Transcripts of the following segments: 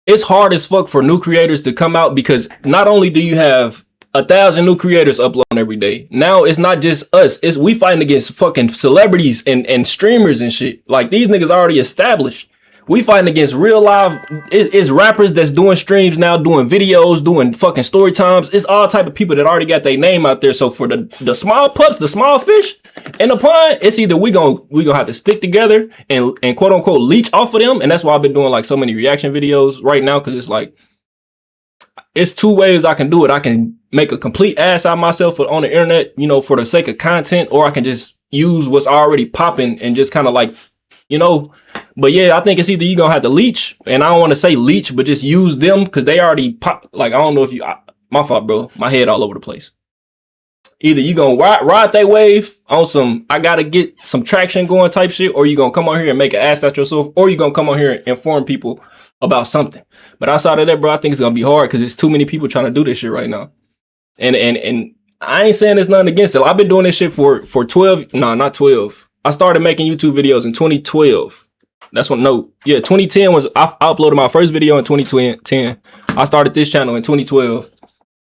it's hard as fuck for new creators to come out, because not only do you have 1,000 new creators uploading every day, now it's not just us, it's we fighting against fucking celebrities and streamers and shit. Like, these niggas already established. We fighting against real live, it's rappers that's doing streams now, doing videos, doing fucking story times. It's all type of people that already got their name out there. So for the small pups, the small fish in the pond, it's either we gonna have to stick together and quote unquote leech off of them. And that's why I've been doing like so many reaction videos right now, because it's like, it's two ways I can do it. I can make a complete ass out of myself on the internet, you know, for the sake of content, or I can just use what's already popping and just kind of like, you know. But yeah, I think it's either you gonna have to leech, and I don't want to say leech, but just use them because they already pop. Like, I don't know if you, my fault, bro. My head all over the place. Either you gonna ride that wave on some, I gotta get some traction going type shit, or you gonna come on here and make an ass out yourself, or you gonna come on here and inform people about something. But outside of that, bro, I think it's gonna be hard because there's too many people trying to do this shit right now. And I ain't saying there's nothing against it. I've been doing this shit for 12, no, not 12. I started making YouTube videos in 2012. That's when, no, yeah, 2010 was, I uploaded my first video in 2010. I started this channel in 2012.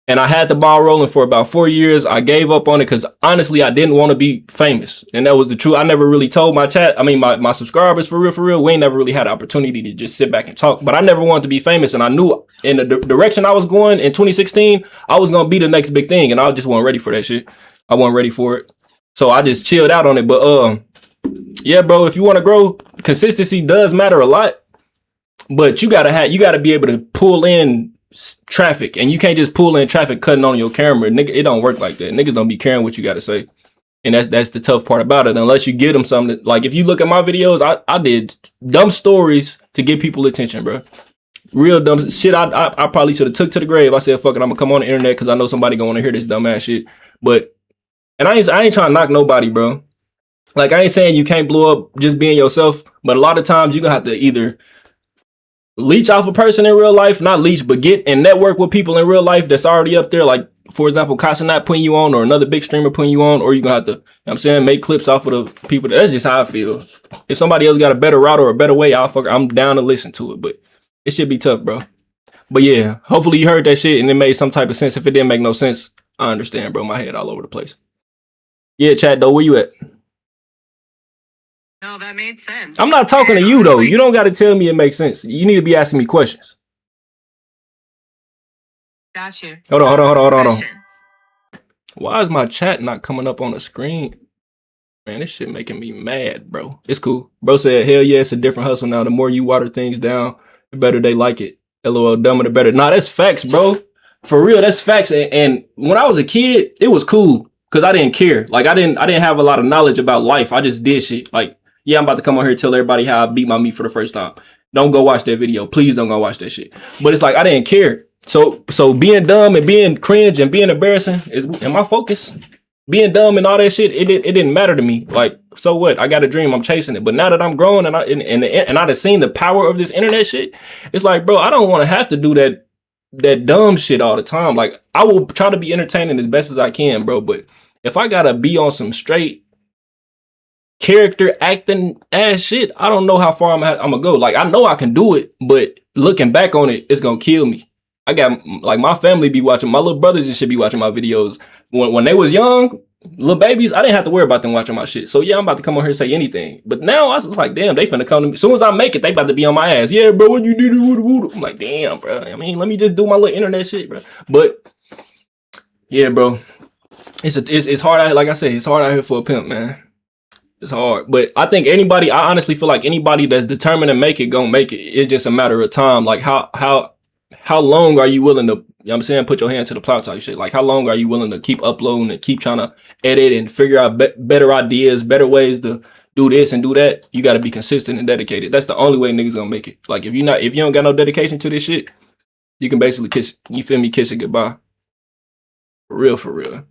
And I had the ball rolling for about 4 years. I gave up on it because honestly, I didn't want to be famous. And that was the truth. I never really told my chat, I mean, my subscribers, for real, we ain't never really had an opportunity to just sit back and talk. But I never wanted to be famous. And I knew in the direction I was going in 2016, I was going to be the next big thing. And I just wasn't ready for that shit. I wasn't ready for it. So I just chilled out on it. But yeah, bro, if you want to grow, consistency does matter a lot. But you gotta be able to pull in traffic, and you can't just pull in traffic cutting on your camera. Nigga, it don't work like that. Niggas don't be caring what you gotta say. And that's the tough part about it. Unless you get them something that, like, if you look at my videos, I did dumb stories to get people attention, bro. Real dumb shit. I probably should have took to the grave. I said, fuck it, I'm gonna come on the internet because I know somebody gonna want to hear this dumb ass shit. But, and I ain't trying to knock nobody, bro. Like, I ain't saying you can't blow up just being yourself, but a lot of times you gonna have to either leech off a person in real life, not leech, but get and network with people in real life that's already up there. Like, for example, Casanat putting you on, or another big streamer putting you on, or you gonna have to, you know what I'm saying, make clips off of the people. That's just how I feel. If somebody else got a better route or a better way, I'm down to listen to it, but it should be tough, bro. But yeah, hopefully you heard that shit and it made some type of sense. If it didn't make no sense, I understand, bro. My head all over the place. Yeah, chat though, where you at? No, that made sense. I'm not talking to you though. You don't got to tell me it makes sense. You need to be asking me questions. Got you. Hold on. Why is my chat not coming up on the screen? Man, this shit making me mad, bro. It's cool. Bro said, hell yeah, it's a different hustle now. The more you water things down, the better they like it. LOL, dumber the better. Nah, that's facts, bro. For real, that's facts. And when I was a kid, it was cool because I didn't care. Like, I didn't have a lot of knowledge about life. I just did shit. Like, yeah, I'm about to come on here and tell everybody how I beat my meat for the first time. Don't go watch that video. Please don't go watch that shit. But it's like, I didn't care. So being dumb and being cringe and being embarrassing is in my focus. Being dumb and all that shit, it didn't matter to me. Like, so what? I got a dream. I'm chasing it. But now that I'm grown and I've seen the power of this internet shit, it's like, bro, I don't want to have to do that dumb shit all the time. Like, I will try to be entertaining as best as I can, bro. But if I gotta be on some straight character acting ass shit, I don't know how far I'm gonna go. Like, I know I can do it, but looking back on it, it's gonna kill me. I got, like, my family be watching, my little brothers and shit be watching my videos. When they was young, little babies, I didn't have to worry about them watching my shit. So yeah, I'm about to come on here and say anything. But now I was like, damn, they finna come to me. As soon as I make it, they about to be on my ass. Yeah, bro, what you do? I'm like, damn, bro. I mean, let me just do my little internet shit, bro. But yeah, bro, it's hard out. Like I said, it's hard out here for a pimp, man. It's hard. But I think I honestly feel like anybody that's determined to make it, gonna make it. It's just a matter of time. Like, how long are you willing to, you know what I'm saying, put your hand to the plow type shit? Like, how long are you willing to keep uploading and keep trying to edit and figure out better ideas, better ways to do this and do that? You got to be consistent and dedicated. That's the only way niggas gonna make it. Like, if you don't got no dedication to this shit, you can basically kiss it goodbye. For real.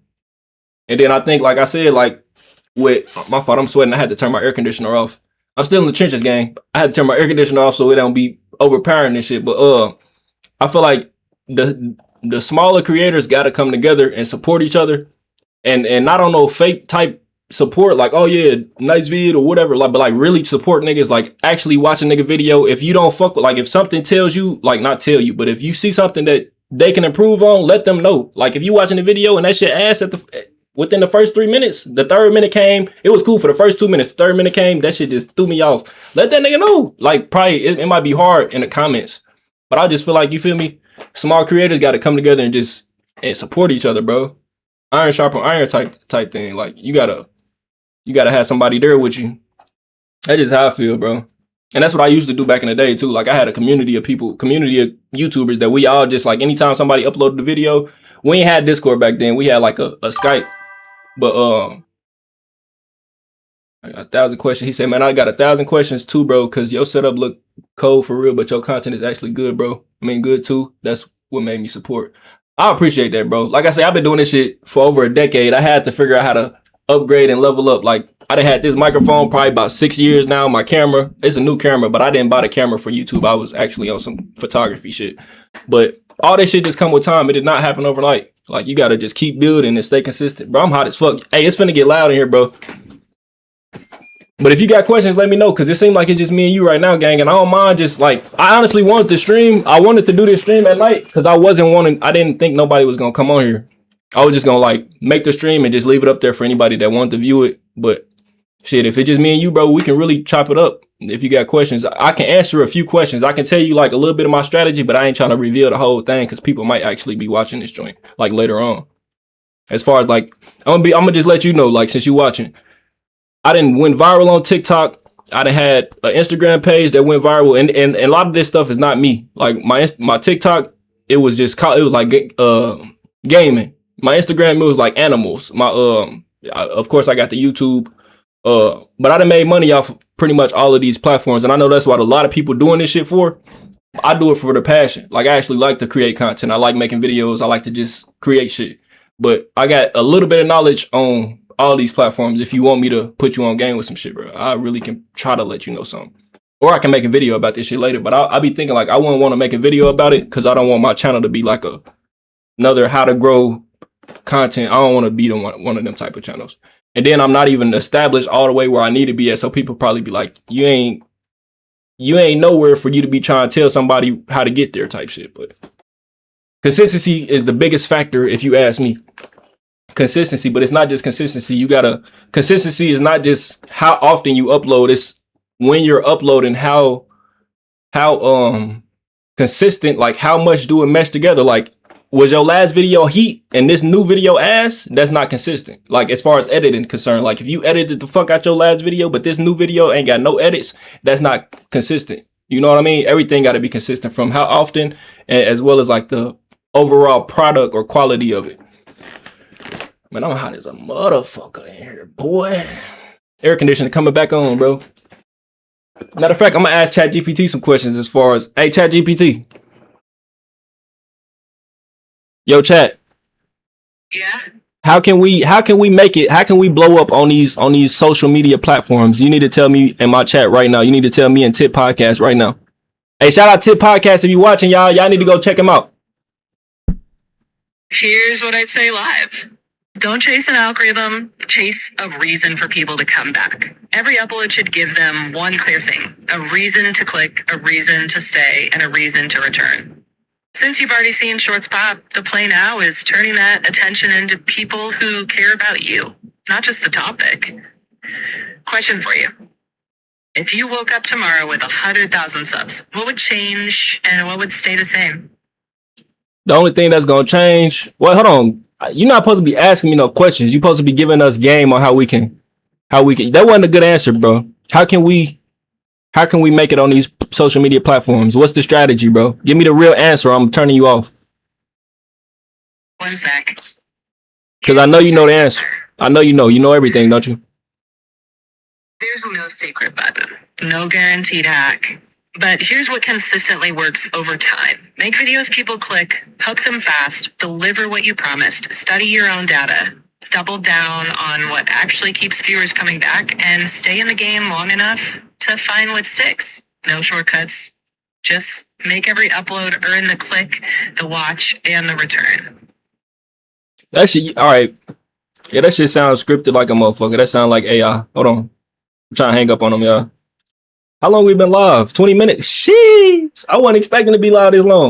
And then I think, like I said, like, with my fault, I'm sweating. I had to turn my air conditioner off. I'm still in the trenches, gang. I had to turn my air conditioner off so it don't be overpowering and shit. But I feel like the smaller creators got to come together and support each other, and not on no fake type support, like, oh yeah, nice vid or whatever, like, but like really support niggas, like actually watch a nigga video. If you don't fuck with, like, if something tells you, like, not tell you, but if you see something that they can improve on, let them know. Like, if you watching the video and that shit ass within the first 3 minutes, the third minute came, it was cool for the first 2 minutes. The third minute came, that shit just threw me off. Let that nigga know. Like, probably it might be hard in the comments, but I just feel like, you feel me? Small creators got to come together and just support each other, bro. Iron sharpen iron type thing. Like, you gotta have somebody there with you. That's just how I feel, bro. And that's what I used to do back in the day too. Like, I had a community of YouTubers that we all just, like, anytime somebody uploaded a video, we ain't had Discord back then. We had like a Skype. But I got 1,000 questions. He said, man, I got 1,000 questions too, bro, because your setup look cold for real, but your content is actually good, bro. I mean, good too. That's what made me support. I appreciate that, bro. Like I said, I've been doing this shit for over a decade. I had to figure out how to upgrade and level up. Like, I done had this microphone probably about 6 years now. My camera, it's a new camera, but I didn't buy the camera for YouTube. I was actually on some photography shit. But all that shit just come with time. It did not happen overnight. Like, you gotta just keep building and stay consistent. Bro, I'm hot as fuck. Hey, it's finna get loud in here, bro. But if you got questions, let me know, because it seemed like it's just me and you right now, gang. And I don't mind just, like, I honestly wanted to stream. I wanted to do this stream at night because I didn't think nobody was going to come on here. I was just going to, like, make the stream and just leave it up there for anybody that wanted to view it. But shit, if it's just me and you, bro, we can really chop it up. If you got questions, I can answer a few questions. I can tell you, like, a little bit of my strategy, but I ain't trying to reveal the whole thing because people might actually be watching this joint, like, later on. As far as, like, I'm gonna just let you know, like, since you watching, I done went viral on TikTok. I done had an Instagram page that went viral, and a lot of this stuff is not me. Like, my TikTok, it was like gaming. My Instagram, it was like animals. Of course I got the YouTube, but I done made money off of pretty much all of these platforms, and I know that's what a lot of people doing this shit for. I do it for the passion. Like, I actually like to create content. I like making videos. I like to just create shit. But I got a little bit of knowledge on all these platforms. If you want me to put you on game with some shit, bro, I really can try to let you know something. Or I can make a video about this shit later. But I be thinking, like, I wouldn't want to make a video about it because I don't want my channel to be like another how to grow content. I don't want to be one of them type of channels. And then I'm not even established all the way where I need to be at. So people probably be like, you ain't nowhere for you to be trying to tell somebody how to get there type shit. But consistency is the biggest factor, if you ask me. Consistency, but it's not just consistency. Consistency is not just how often you upload, it's when you're uploading, how consistent, like, how much do it mesh together. Like, was your last video heat and this new video ass? That's not consistent. Like, as far as editing concerned, like, if you edited the fuck out your last video, but this new video ain't got no edits, that's not consistent. You know what I mean? Everything got to be consistent, from how often, as well as, like, the overall product or quality of it. Man, I'm hot as a motherfucker in here, boy. Air conditioner coming back on, bro. Matter of fact, I'm gonna ask ChatGPT some questions as far as, hey, ChatGPT. Yo, Chat. Yeah. How can we make it? How can we blow up on these social media platforms? You need to tell me in my chat right now. You need to tell me in Tip Podcast right now. Hey, shout out Tip Podcast if you watching, y'all. Y'all need to go check him out. Here's what I'd say live. Don't chase an algorithm, chase a reason for people to come back. Every upload should give them one clear thing: a reason to click, a reason to stay, and a reason to return. Since you've already seen Shorts pop, the play now is turning that attention into people who care about you, not just the topic. Question for you. If you woke up tomorrow with 100,000 subs, what would change and what would stay the same? The only thing that's gonna change, well, hold on. You're not supposed to be asking me no questions. You're supposed to be giving us game on how we can. That wasn't a good answer, bro. How can we make it on these social media platforms? What's the strategy, bro? Give me the real answer. I'm turning you off. 1 sec. Because I know you know the answer. I know you know everything, don't you? There's no secret button, no guaranteed hack. But here's what consistently works over time. Make videos people click, hook them fast, deliver what you promised, study your own data, double down on what actually keeps viewers coming back, and stay in the game long enough to find what sticks. No shortcuts. Just make every upload earn the click, the watch, and the return. Actually, all right. Yeah, that shit sounds scripted like a motherfucker. That sound like AI. Hold on. I'm trying to hang up on them, y'all. How long we been live? 20 minutes? Sheesh. I wasn't expecting to be live this long.